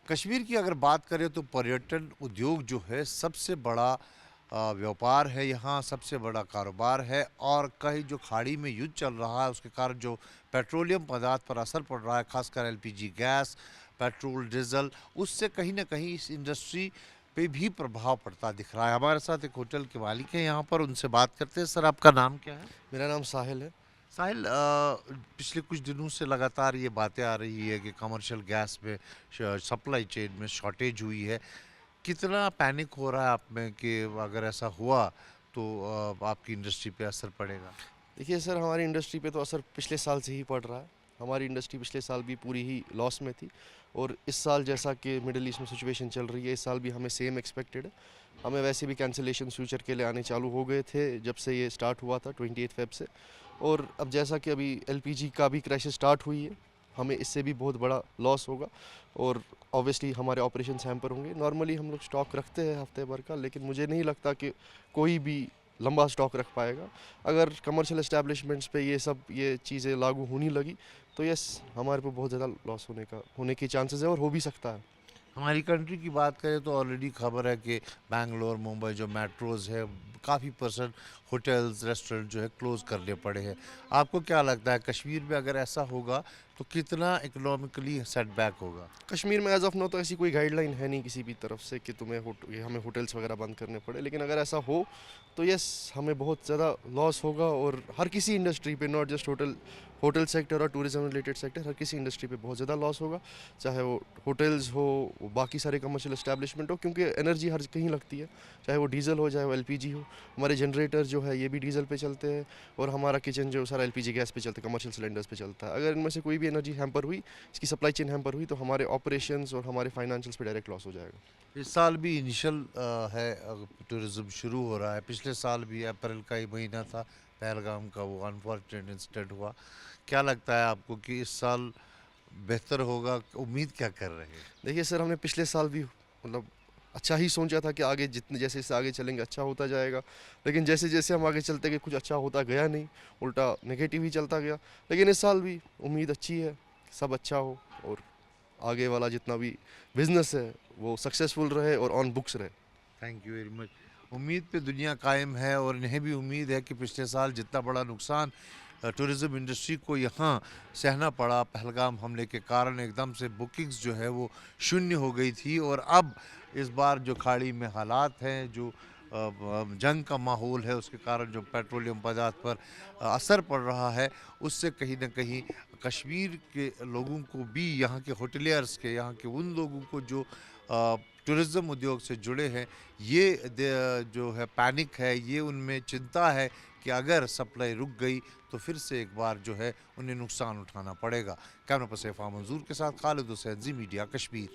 कश्मीर की अगर बात करें तो पर्यटन उद्योग जो है सबसे बड़ा व्यापार है, यहाँ सबसे बड़ा कारोबार है। और कहीं जो खाड़ी में युद्ध चल रहा है उसके कारण जो पेट्रोलियम पदार्थ पर असर पड़ रहा है, खासकर एलपीजी गैस, पेट्रोल, डीजल, उससे कहीं ना कहीं इस इंडस्ट्री पे भी प्रभाव पड़ता दिख रहा है। हमारे साथ एक होटल के मालिक हैं यहाँ पर, उनसे बात करते हैं। सर, आपका नाम क्या है? मेरा नाम साहिल है। साहिल, पिछले कुछ दिनों से लगातार ये बातें आ रही है कि कमर्शियल गैस में सप्लाई चेन में शॉर्टेज हुई है। कितना पैनिक हो रहा है आप में कि अगर ऐसा हुआ तो आपकी इंडस्ट्री पे असर पड़ेगा? देखिए सर, हमारी इंडस्ट्री पे तो असर पिछले साल से ही पड़ रहा है। हमारी इंडस्ट्री पिछले साल भी पूरी ही लॉस में थी और इस साल जैसा कि मिडल ईस्ट में सिचुएशन चल रही है, इस साल भी हमें सेम एक्सपेक्टेड है। हमें वैसे भी कैंसिलेशन फ्यूचर के लिए आने चालू हो गए थे जब से ये स्टार्ट हुआ था 28 फेब से। और अब जैसा कि अभी एलपीजी का भी क्राइसिस स्टार्ट हुई है, हमें इससे भी बहुत बड़ा लॉस होगा और ऑब्वियसली हमारे ऑपरेशंस हैम्पर होंगे। नॉर्मली हम लोग स्टॉक रखते हैं हफ्ते भर का, लेकिन मुझे नहीं लगता कि कोई भी लंबा स्टॉक रख पाएगा। अगर कमर्शियल एस्टैब्लिशमेंट्स पे ये चीज़ें लागू होने लगी तो यस, हमारे पे बहुत ज़्यादा लॉस होने के चांसेस है और हो भी सकता है। हमारी कंट्री की बात करें तो ऑलरेडी खबर है कि बैंगलोर, मुंबई जो मेट्रोज़ है, काफ़ी परसेंट होटल्स, रेस्टोरेंट जो है क्लोज़ करने पड़े हैं। आपको क्या लगता है कश्मीर में अगर ऐसा होगा तो कितना इकोनॉमिकली सेटबैक होगा? कश्मीर में एज़ ऑफ नो तो ऐसी कोई गाइडलाइन है नहीं किसी भी तरफ से कि ये हमें होटल्स वगैरह बंद करने पड़े, लेकिन अगर ऐसा हो तो यस, हमें बहुत ज़्यादा लॉस होगा और हर किसी इंडस्ट्री पे, नॉट जस्ट होटल सेक्टर और टूरिज्म रिलेटेड सेक्टर, हर किसी इंडस्ट्री पे बहुत ज़्यादा लॉस होगा। चाहे वो होटल्स हो, वो बाकी सारे कमर्शियल एस्टैब्लिशमेंट हो, क्योंकि एनर्जी हर कहीं लगती है, चाहे वो डीजल हो चाहे वो एलपीजी हो। हमारे जनरेटर जो है ये भी डीजल पे चलते हैं और हमारा किचन जो सारा एलपीजी गैस पे चलता है, कमर्शियल सिलेंडर्स पे चलता है। अगर इनमें से कोई भी एनर्जी हैम्पर हुई, इसकी सप्लाई चेन हैम्पर हुई, तो हमारे ऑपरेशंस और हमारे फाइनेंशियल्स पे डायरेक्ट लॉस हो जाएगा। इस साल भी इनिशियल है, टूरिज्म शुरू हो रहा है। पिछले साल भी अप्रैल का ही महीना था, पहलगाम का वो अनफॉर्चुनेट इंसिडेंट हुआ। क्या लगता है आपको कि इस साल बेहतर होगा? उम्मीद क्या कर रहे हैं? देखिए सर, हमने पिछले साल भी मतलब अच्छा ही सोचा था कि आगे जितने जैसे जैसे आगे चलेंगे अच्छा होता जाएगा, लेकिन जैसे जैसे हम आगे चलते गए कुछ अच्छा होता गया नहीं, उल्टा नेगेटिव ही चलता गया। लेकिन इस साल भी उम्मीद अच्छी है, सब अच्छा हो और आगे वाला जितना भी बिजनेस है वो सक्सेसफुल रहे और ऑन बुक्स रहे। Thank you very much. उम्मीद पे दुनिया कायम है और इन्हें भी उम्मीद है कि पिछले साल जितना बड़ा नुकसान टूरिज्म इंडस्ट्री को यहाँ सहना पड़ा पहलगाम हमले के कारण, एकदम से बुकिंग्स जो है वो शून्य हो गई थी। और अब इस बार जो खाड़ी में हालात हैं, जो जंग का माहौल है, उसके कारण जो पेट्रोलियम पदार्थ पर असर पड़ रहा है, उससे कहीं ना कहीं कश्मीर के लोगों को भी, यहाँ के होटलियर्स के, यहाँ के उन लोगों को जो टूरिज़्म उद्योग से जुड़े हैं, ये जो है पैनिक है, ये उनमें चिंता है कि अगर सप्लाई रुक गई तो फिर से एक बार जो है उन्हें नुकसान उठाना पड़ेगा। कैमरा पर्सन इरफान मंजूर के साथ खालिद हुसैन, जी मीडिया, कश्मीर।